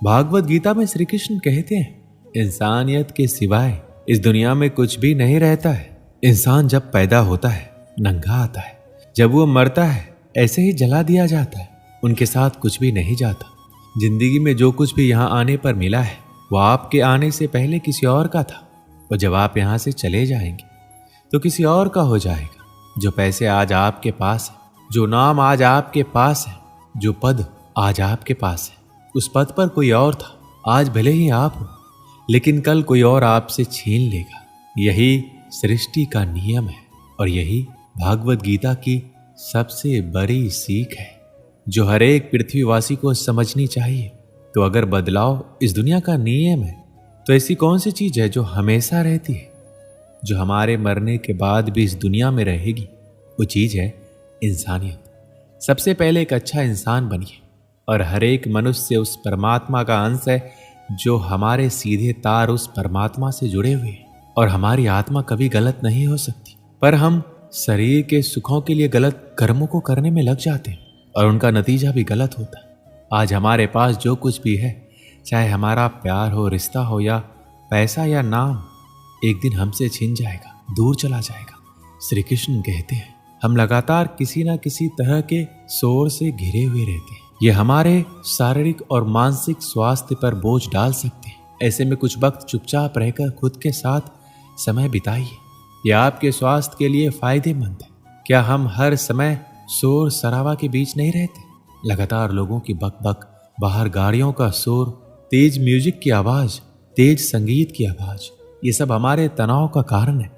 भागवत गीता में श्री कृष्ण कहते हैं, इंसानियत के सिवाय इस दुनिया में कुछ भी नहीं रहता है। इंसान जब पैदा होता है नंगा आता है, जब वो मरता है ऐसे ही जला दिया जाता है, उनके साथ कुछ भी नहीं जाता। जिंदगी में जो कुछ भी यहाँ आने पर मिला है वो आपके आने से पहले किसी और का था, और जब आप यहाँ से चले जाएंगे तो किसी और का हो जाएगा। जो पैसे आज आपके पास है, जो नाम आज आपके पास है, जो पद आज आपके पास है, उस पद पर कोई और था। आज भले ही आप हो, लेकिन कल कोई और आपसे छीन लेगा। यही सृष्टि का नियम है और यही भागवत गीता की सबसे बड़ी सीख है जो हर एक पृथ्वीवासी को समझनी चाहिए। तो अगर बदलाव इस दुनिया का नियम है तो ऐसी कौन सी चीज है जो हमेशा रहती है, जो हमारे मरने के बाद भी इस दुनिया में रहेगी? वो चीज है इंसानियत। सबसे पहले एक अच्छा इंसान बनिए, और हर एक मनुष्य उस परमात्मा का अंश है जो हमारे सीधे तार उस परमात्मा से जुड़े हुए हैं। और हमारी आत्मा कभी गलत नहीं हो सकती, पर हम शरीर के सुखों के लिए गलत कर्मों को करने में लग जाते हैं और उनका नतीजा भी गलत होता है। आज हमारे पास जो कुछ भी है, चाहे हमारा प्यार हो, रिश्ता हो, या पैसा या नाम, एक दिन हमसे छिन जाएगा, दूर चला जाएगा। श्री कृष्ण कहते हैं, हम लगातार किसी ना किसी तरह के शोर से घिरे हुए रहते हैं। ये हमारे शारीरिक और मानसिक स्वास्थ्य पर बोझ डाल सकते हैं। ऐसे में कुछ वक्त चुपचाप रहकर खुद के साथ समय बिताइए। यह आपके स्वास्थ्य के लिए फायदेमंद है। क्या हम हर समय शोर शराबा के बीच नहीं रहते? लगातार लोगों की बकबक, बाहर गाड़ियों का शोर, तेज म्यूजिक की आवाज, तेज संगीत की आवाज, ये सब हमारे तनाव का कारण है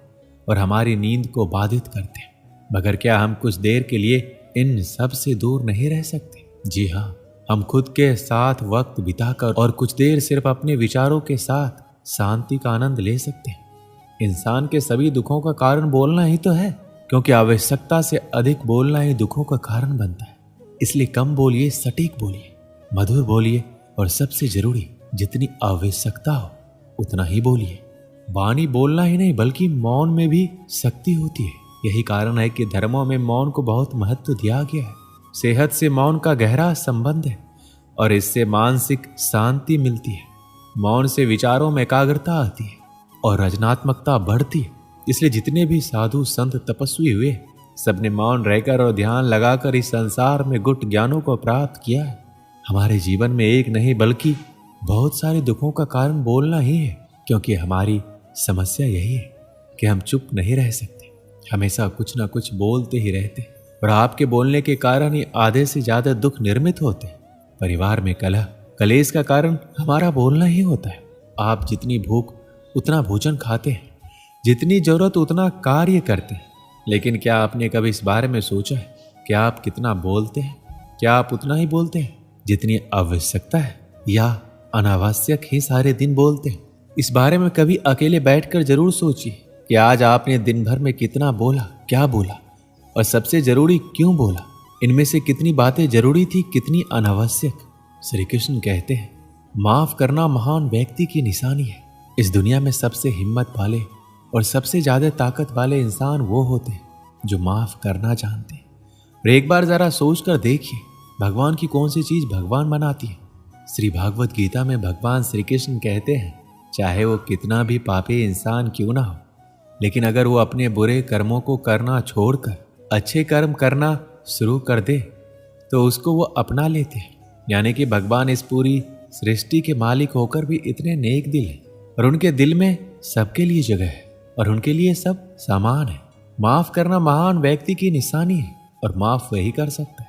और हमारी नींद को बाधित करते हैं। मगर क्या हम कुछ देर के लिए इन सब से दूर नहीं रह सकते? जी हाँ, हम खुद के साथ वक्त बिताकर और कुछ देर सिर्फ अपने विचारों के साथ शांति का आनंद ले सकते हैं। इंसान के सभी दुखों का कारण बोलना ही तो है, क्योंकि आवश्यकता से अधिक बोलना ही दुखों का कारण बनता है। इसलिए कम बोलिए, सटीक बोलिए, मधुर बोलिए, और सबसे जरूरी, जितनी आवश्यकता हो उतना ही बोलिए। वाणी बोलना ही नहीं बल्कि मौन में भी शक्ति होती है। यही कारण है कि धर्मों में मौन को बहुत महत्व दिया गया है। सेहत से मौन का गहरा संबंध है और इससे मानसिक शांति मिलती है। मौन से विचारों में एकाग्रता आती है और रचनात्मकता बढ़ती है। इसलिए जितने भी साधु संत तपस्वी हुए, सबने मौन रहकर और ध्यान लगाकर इस संसार में गुप्त ज्ञानों को प्राप्त किया है। हमारे जीवन में एक नहीं बल्कि बहुत सारे दुखों का कारण बोलना ही है, क्योंकि हमारी समस्या यही है कि हम चुप नहीं रह सकते, हमेशा कुछ ना कुछ बोलते ही रहते, और आपके बोलने के कारण ही आधे से ज्यादा दुख निर्मित होते हैं। परिवार में कलह, कलेश का कारण हमारा बोलना ही होता है। आप जितनी भूख उतना भोजन खाते हैं, जितनी जरूरत उतना कार्य करते हैं, लेकिन क्या आपने कभी इस बारे में सोचा है कि आप कितना बोलते हैं? क्या आप उतना ही बोलते हैं जितनी आवश्यकता है, या अनावश्यक ही सारे दिन बोलते हैं? इस बारे में कभी अकेले बैठकर जरूर सोचिए कि आज आपने दिन भर में कितना बोला, क्या बोला, और सबसे जरूरी क्यों बोला। इनमें से कितनी बातें जरूरी थी, कितनी अनावश्यक। श्री कृष्ण कहते हैं, माफ करना महान व्यक्ति की निशानी है। इस दुनिया में सबसे हिम्मत वाले और सबसे ज्यादा ताकत वाले इंसान वो होते हैं जो माफ करना जानते हैं। और एक बार जरा सोच कर देखिए, भगवान की कौन सी चीज भगवान बनाती है? श्री भागवत गीता में भगवान श्री कृष्ण कहते हैं, चाहे वो कितना भी पापी इंसान क्यों ना हो, लेकिन अगर वो अपने बुरे कर्मों को करना छोड़कर अच्छे कर्म करना शुरू कर दे तो उसको वो अपना लेते हैं। यानी कि भगवान इस पूरी सृष्टि के मालिक होकर भी इतने नेक दिल हैं, और उनके दिल में सबके लिए जगह है और उनके लिए सब सामान है। माफ करना महान व्यक्ति की निशानी है, और माफ वही कर सकता है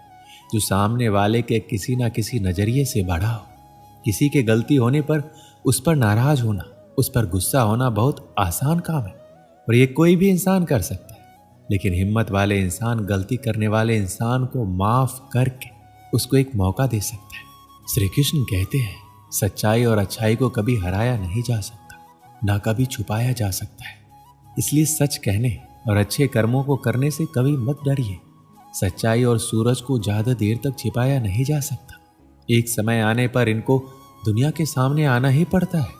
जो सामने वाले के किसी ना किसी नजरिए से बड़ा हो। किसी के गलती होने पर उस पर नाराज होना, उस पर गुस्सा होना बहुत आसान काम है और ये कोई भी इंसान कर सकता है। लेकिन हिम्मत वाले इंसान गलती करने वाले इंसान को माफ करके उसको एक मौका दे सकता है। श्री कृष्ण कहते हैं, सच्चाई और अच्छाई को कभी हराया नहीं जा सकता, ना कभी छुपाया जा सकता है। इसलिए सच कहने और अच्छे कर्मों को करने से कभी मत डरिए। सच्चाई और सूरज को ज्यादा देर तक छिपाया नहीं जा सकता। एक समय आने पर इनको दुनिया के सामने आना ही पड़ता है।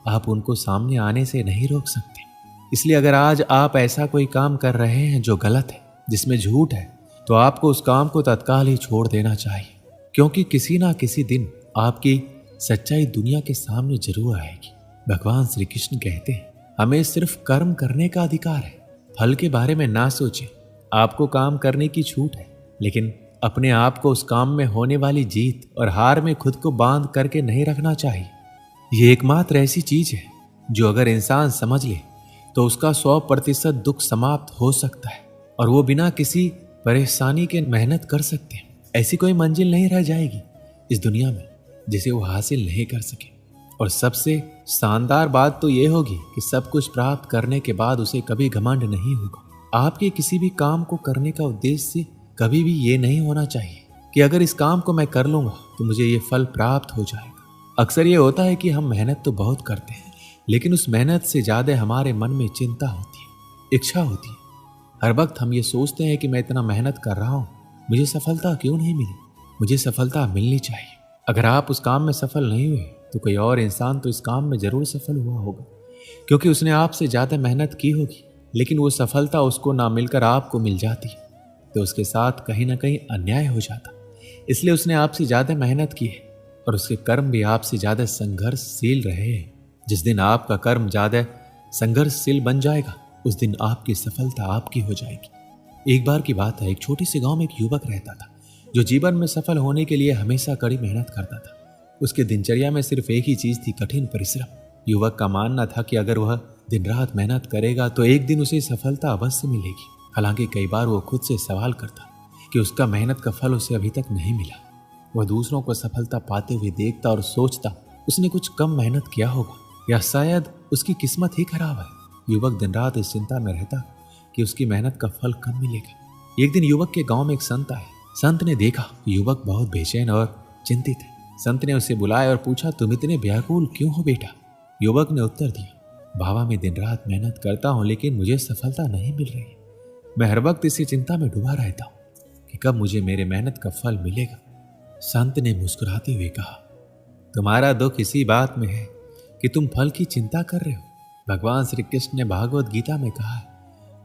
आप उनको सामने आने से नहीं रोक सकते। इसलिए अगर आज आप ऐसा कोई काम कर रहे हैं जो गलत है, जिसमें झूठ है, तो आपको उस काम को तत्काल ही छोड़ देना चाहिए, क्योंकि किसी ना किसी दिन आपकी सच्चाई दुनिया के सामने जरूर आएगी। भगवान श्री कृष्ण कहते हैं हमें सिर्फ कर्म करने का अधिकार है, फल के बारे में ना सोचें। आपको काम करने की छूट है, लेकिन अपने आप को उस काम में होने वाली जीत और हार में खुद को बांध करके नहीं रखना चाहिए। ये एकमात्र ऐसी चीज है जो अगर इंसान समझ ले तो उसका 100% दुख समाप्त हो सकता है और वो बिना किसी परेशानी के मेहनत कर सकते हैं। ऐसी कोई मंजिल नहीं रह जाएगी इस दुनिया में जिसे वो हासिल नहीं कर सके। और सबसे शानदार बात तो ये होगी कि सब कुछ प्राप्त करने के बाद उसे कभी घमंड नहीं होगा। आपके किसी भी काम को करने का उद्देश्य कभी भी ये नहीं होना चाहिए कि अगर इस काम को मैं कर लूंगा तो मुझे ये फल प्राप्त हो जाएगा। अक्सर ये होता है कि हम मेहनत तो बहुत करते हैं, लेकिन उस मेहनत से ज्यादा हमारे मन में चिंता होती है, इच्छा होती है। हर वक्त हम ये सोचते हैं कि मैं इतना मेहनत कर रहा हूं, मुझे सफलता क्यों नहीं मिली, मुझे सफलता मिलनी चाहिए। अगर आप उस काम में सफल नहीं हुए तो कोई और इंसान तो इस काम में जरूर सफल हुआ होगा, क्योंकि उसने आपसे ज्यादा मेहनत की होगी, लेकिन वो सफलता उसको ना मिलकर आपको मिल जाती तो उसके साथ कहीं ना कहीं अन्याय हो जाता। इसलिए उसने आपसे ज्यादा मेहनत की है और उसके कर्म भी आपसे ज्यादा संघर्षशील रहे हैं। जिस दिन आपका कर्म ज्यादा संघर्षशील बन जाएगा उस दिन आपकी सफलता आपकी हो जाएगी। एक बार की बात है, एक छोटे से गांव में एक युवक रहता था जो जीवन में सफल होने के लिए हमेशा कड़ी मेहनत करता था। उसके दिनचर्या में सिर्फ एक ही चीज थी, कठिन परिश्रम। युवक का मानना था कि अगर वह दिन रात मेहनत करेगा तो एक दिन उसे सफलता अवश्य मिलेगी। हालांकि कई बार वो खुद से सवाल करता कि उसका मेहनत का फल उसे अभी तक नहीं मिला। वह दूसरों को सफलता पाते हुए देखता और सोचता उसने कुछ कम मेहनत किया होगा या शायद उसकी किस्मत ही खराब है। युवक दिन रात इस चिंता में रहता कि उसकी मेहनत का फल कब मिलेगा। एक दिन युवक के गांव में एक संत आए। संत ने देखा युवक बहुत बेचैन और चिंतित है। संत ने उसे बुलाया और पूछा, तुम इतने व्याकुल क्यों हो बेटा? युवक ने उत्तर दिया, बाबा मैं दिन रात मेहनत करता हूं लेकिन मुझे सफलता नहीं मिल रही। मैं हर वक्त इसी चिंता में डूबा रहता हूं कि कब मुझे मेरे मेहनत का फल मिलेगा। संत ने मुस्कुराते हुए कहा, तुम्हारा दुख इसी बात में है कि तुम फल की चिंता कर रहे हो। भगवान श्री कृष्ण ने भागवत गीता में कहा है,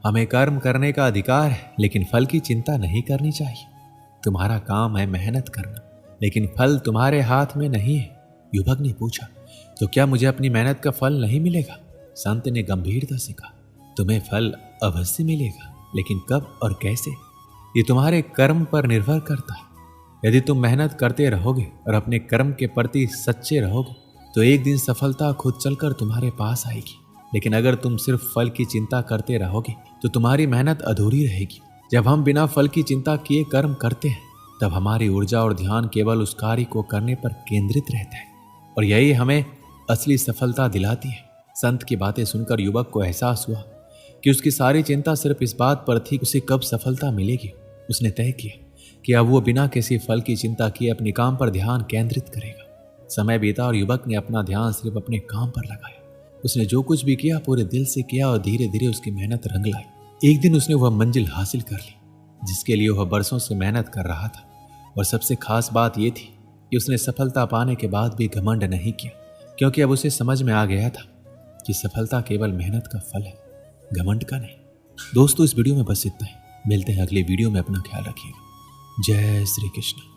हमें कर्म करने का अधिकार है लेकिन फल की चिंता नहीं करनी चाहिए। तुम्हारा काम है मेहनत करना, लेकिन फल तुम्हारे हाथ में नहीं है। युवक ने पूछा, तो क्या मुझे अपनी मेहनत का फल नहीं मिलेगा? संत ने गंभीरता से कहा, तुम्हें फल अवश्य मिलेगा, लेकिन कब और कैसे ये तुम्हारे कर्म पर निर्भर करता है। यदि तुम मेहनत करते रहोगे और अपने कर्म के प्रति सच्चे रहोगे तो एक दिन सफलता खुद चलकर तुम्हारे पास आएगी। लेकिन अगर तुम सिर्फ फल की चिंता करते रहोगे तो तुम्हारी मेहनत अधूरी रहेगी। जब हम बिना फल की चिंता किए कर्म करते हैं तब हमारी ऊर्जा और ध्यान केवल उस कार्य को करने पर केंद्रित रहता है और यही हमें असली सफलता दिलाती है। संत की बातें सुनकर युवक को एहसास हुआ कि उसकी सारी चिंता सिर्फ इस बात पर थी कि उसे कब सफलता मिलेगी। उसने तय किया कि अब वो बिना किसी फल की चिंता किए अपने काम पर ध्यान केंद्रित करेगा। समय बीता और युवक ने अपना ध्यान सिर्फ अपने काम पर लगाया। उसने जो कुछ भी किया पूरे दिल से किया और धीरे धीरे उसकी मेहनत रंग लाई। एक दिन उसने वह मंजिल हासिल कर ली जिसके लिए वह बरसों से मेहनत कर रहा था। और सबसे खास बात यह थी कि उसने सफलता पाने के बाद भी घमंड नहीं किया, क्योंकि अब उसे समझ में आ गया था कि सफलता केवल मेहनत का फल है, घमंड का नहीं। दोस्तों, इस वीडियो में बस इतना ही। मिलते हैं अगले वीडियो में। अपना ख्याल रखिएगा। जय श्री कृष्ण।